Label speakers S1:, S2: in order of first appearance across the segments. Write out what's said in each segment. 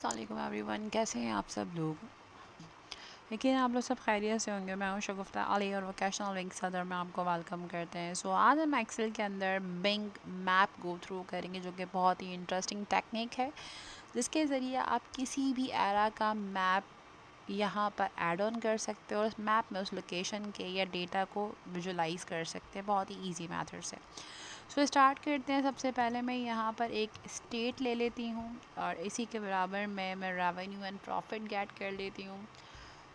S1: अस्सलाम एवरीवन, कैसे हैं आप सब लोग। लेकिन आप लोग सब खैरियत से होंगे। मैं हूं शगुफ्ता अली और वोकेशनल लिंक सदर में आपको वेलकम करते हैं। सो आज हम एक्सेल के अंदर बिंग मैप गो थ्रू करेंगे, जो कि बहुत ही इंटरेस्टिंग टेक्निक है, जिसके ज़रिए आप किसी भी एरा का मैप यहाँ पर ऐड ऑन कर सकते हो और उस मैप में उस लोकेशन के या डेटा को विजुलाइज कर सकते हैं बहुत ही ईजी मेथड से। सो स्टार्ट करते हैं। सबसे पहले मैं यहाँ पर एक स्टेट ले लेती हूँ और इसी के बराबर में मैं रेवेन्यू एंड प्रॉफिट गेट कर लेती हूँ।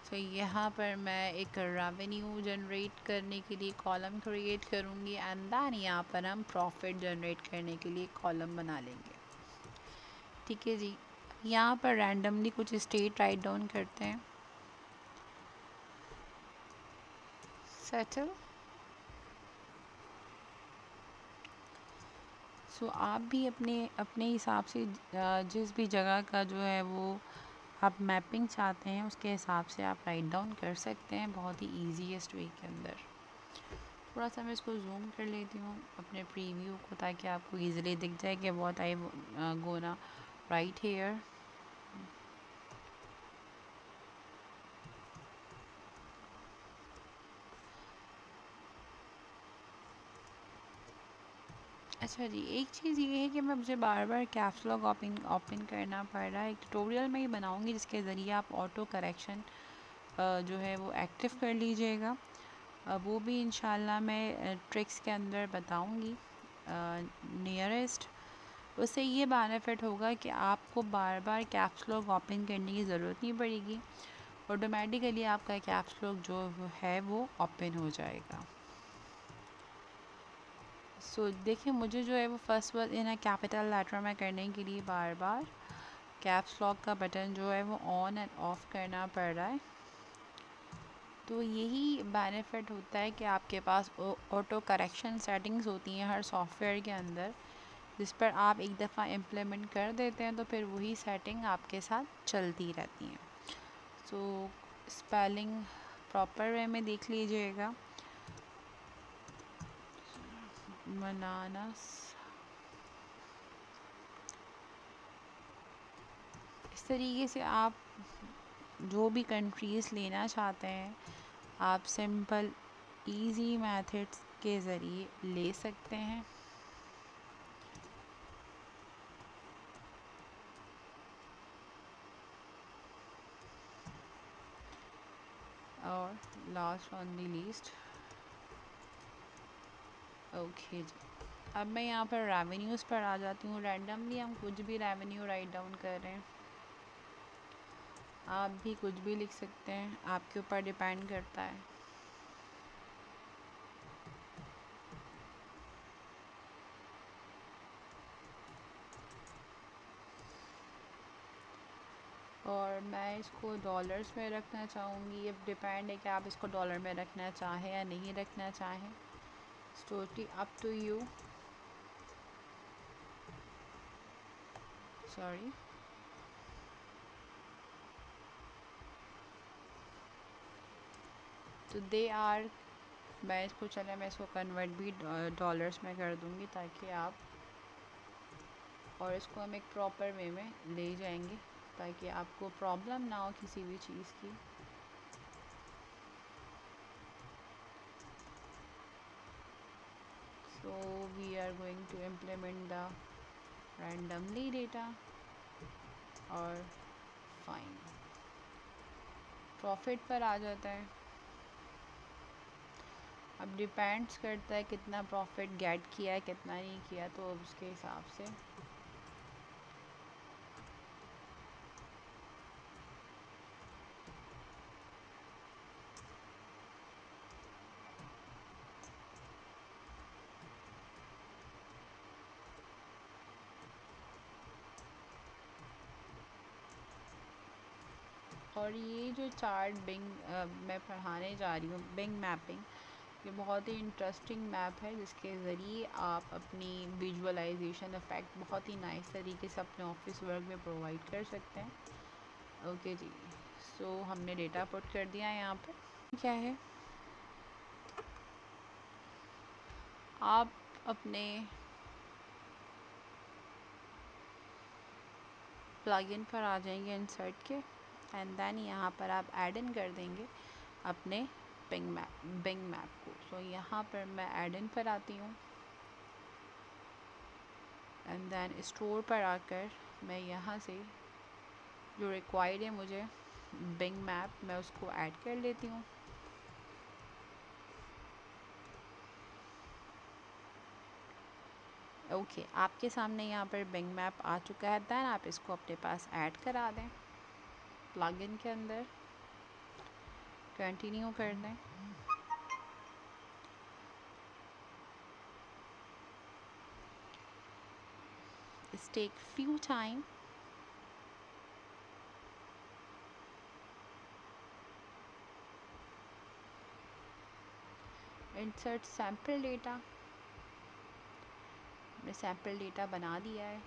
S1: सो यहाँ पर मैं एक रेवेन्यू जनरेट करने के लिए कॉलम क्रिएट करूँगी एंड देन यहाँ पर हम प्रॉफिट जनरेट करने के लिए कॉलम बना लेंगे। ठीक है जी। यहाँ पर रैंडमली कुछ स्टेट राइट डाउन करते हैं। सेटल। सो आप भी अपने अपने हिसाब से जिस भी जगह का जो है वो आप मैपिंग चाहते हैं उसके हिसाब से आप राइट डाउन कर सकते हैं बहुत ही ईजीएस्ट वे के अंदर। थोड़ा सा मैं इसको जूम कर लेती हूँ अपने प्रीव्यू को, ताकि आपको ईजिली दिख जाए कि what I gonna write here. अच्छा जी, एक चीज़ ये है कि मैं मुझे बार बार कैप्स लॉक ओपन ओपन करना पड़ रहा है। एक ट्यूटोरियल में ही बनाऊँगी जिसके ज़रिए आप ऑटो करेक्शन जो है वो एक्टिव कर लीजिएगा। वो भी इंशाल्लाह मैं ट्रिक्स के अंदर बताऊंगी नियरेस्ट। उससे ये बेनिफिट होगा कि आपको बार बार कैप्स लॉक ओपन करने की ज़रूरत नहीं पड़ेगी, ऑटोमेटिकली आपका कैप्स लॉक जो है वो ओपन हो जाएगा। सो देखिए, मुझे जो है वो first word in capital letter में करने के लिए बार बार कैप्स लॉक का बटन जो है वो ऑन एंड ऑफ करना पड़ रहा है। तो यही बेनिफिट होता है कि आपके पास ऑटो करेक्शन सेटिंग्स होती हैं हर सॉफ्टवेयर के अंदर, जिस पर आप एक दफ़ा इम्प्लीमेंट कर देते हैं तो फिर वही सेटिंग आपके साथ चलती रहती हैं। सो स्पेलिंग प्रॉपर वे में देख लीजिएगा। बनानास, इस तरीके से आप जो भी कंट्रीज़ लेना चाहते हैं आप सिंपल इजी मेथड्स के ज़रिए ले सकते हैं। और last on the least, okay जी। अब मैं यहाँ पर रेवेन्यूज़ पर आ जाती हूँ। रैंडमली हम कुछ भी रेवेन्यू राइट डाउन कर रहे हैं, आप भी कुछ भी लिख सकते हैं, आपके ऊपर डिपेंड करता है। और मैं इसको डॉलर्स में रखना चाहूँगी। अब डिपेंड है कि आप इसको डॉलर में रखना चाहें या नहीं रखना चाहें। Totally up to you. Sorry. तो दे आर, मैं इसको मैं इसको कन्वर्ट भी डॉलर्स में कर दूँगी ताकि आप, और इसको हम एक प्रॉपर वे में ले जाएंगे ताकि आपको प्रॉब्लम ना हो किसी भी चीज़ की। So we are going to implement the randomly data और फाइन। प्रॉफिट पर आ जाता है। अब डिपेंड्स करता है कितना प्रॉफिट गेट किया है कितना नहीं किया, तो अब उसके हिसाब से और ये जो चार्ट बिंग मैं पढ़ाने जा रही हूँ, बिंग मैपिंग, ये बहुत ही इंटरेस्टिंग मैप है जिसके ज़रिए आप अपनी विजुअलाइजेशन इफ़ेक्ट बहुत ही नाइस तरीके से अपने ऑफिस वर्क में प्रोवाइड कर सकते हैं। ओके जी। सो हमने डेटा पुट कर दिया है यहाँ पर। क्या है, आप अपने प्लगइन पर आ जाएंगे इंसर्ट के, एंड देन यहाँ पर आप ऐड इन कर देंगे अपने बिंग मैप को। सो यहाँ पर मैं ऐड इन पर आती हूँ, एंड देन स्टोर पर आकर मैं यहाँ से जो रिक्वायर्ड है मुझे बिंग मैप, मैं उसको ऐड कर लेती हूँ। ओके, आपके सामने यहाँ पर बिंग मैप आ चुका है। दैन आप इसको अपने पास ऐड करा दें, प्लगइन के अंदर कंटिन्यू कर दें। It's take few time. Insert sample data, मैं सैम्पल डेटा बना दिया है।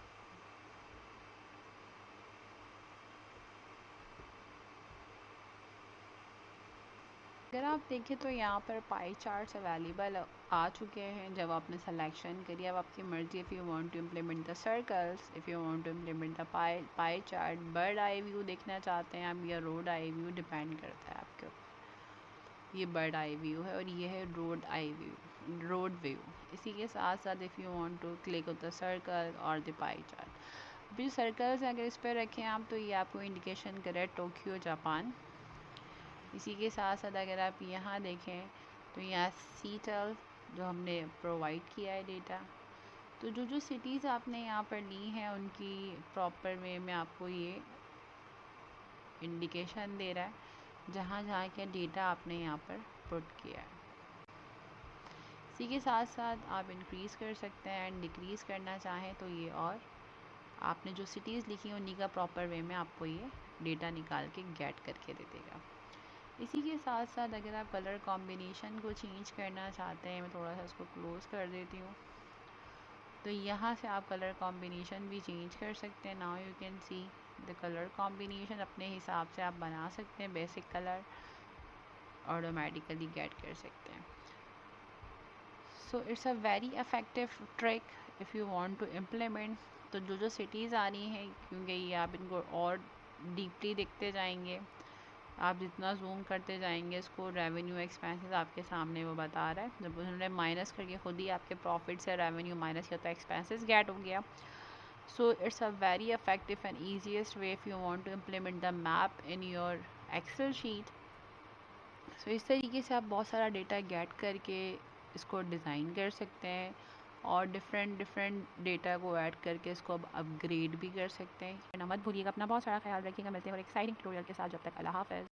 S1: अगर आप देखें तो यहाँ पर पाई चार्ट्स अवेलेबल आ चुके हैं जब आपने सिलेक्शन करी। अब आपकी मर्जी, if you want to implement the circles, if you want to implement the pie chart, bird eye view देखना चाहते हैं आप या रोड आई व्यू, डिपेंड करता है आपके ऊपर। ये बर्ड आई व्यू है और ये है road I view, road view. इसी के साथ साथ if you want to click on the circle और द पाई चार्ट। अभी सर्कल्स अगर इस पर रखें आप तो ये आपको इंडिकेशन करे टोक्यो जापान। इसी के साथ साथ अगर आप यहाँ देखें तो यहाँ सीटल जो हमने प्रोवाइड किया है डेटा, तो जो जो सिटीज़ आपने यहाँ पर ली हैं उनकी प्रॉपर वे में आपको ये इंडिकेशन दे रहा है जहाँ जहाँ का डेटा आपने यहाँ पर पुट किया है। इसी के साथ साथ आप इंक्रीज़ कर सकते हैं एंड डिक्रीज़ करना चाहें तो ये, और आपने जो सिटीज़ लिखी हैं उन्हीं का प्रॉपर वे में आपको ये डेटा निकाल के गेट करके दे देगा। इसी के साथ साथ अगर आप कलर कॉम्बिनेशन को चेंज करना चाहते हैं, मैं थोड़ा सा इसको क्लोज़ कर देती हूँ, तो यहाँ से आप कलर कॉम्बिनेशन भी चेंज कर सकते हैं। Now you can see the colour combination अपने हिसाब से आप बना सकते हैं। बेसिक कलर ऑटोमेटिकली गेट कर सकते हैं। So it's a very effective trick if you want to implement. तो जो जो सिटीज़ आ रही हैं, क्योंकि ये आप इनको और डीपली देखते जाएंगे, आप जितना जूम करते जाएंगे इसको रेवेन्यू एक्सपेंसेस आपके सामने वो बता रहा है। जब उन्होंने माइनस करके खुद ही आपके प्रॉफिट से रेवेन्यू माइनस किया तो एक्सपेंसेस गेट हो गया। So it's a very effective and easiest way if you want to implement the map in your excel sheet. So इस तरीके से आप बहुत सारा डेटा गेट करके इसको डिज़ाइन कर सकते हैं और डिफरेंट डेटा को ऐड करके इसको अब अपग्रेड भी कर सकते हैं। मत भूलिएगा, अपना बहुत सारा ख्याल रखिएगा। मिलते हैं और एक्साइटिंग ट्यूटोरियल के साथ। जब तक अल्लाह हाफ़िज़।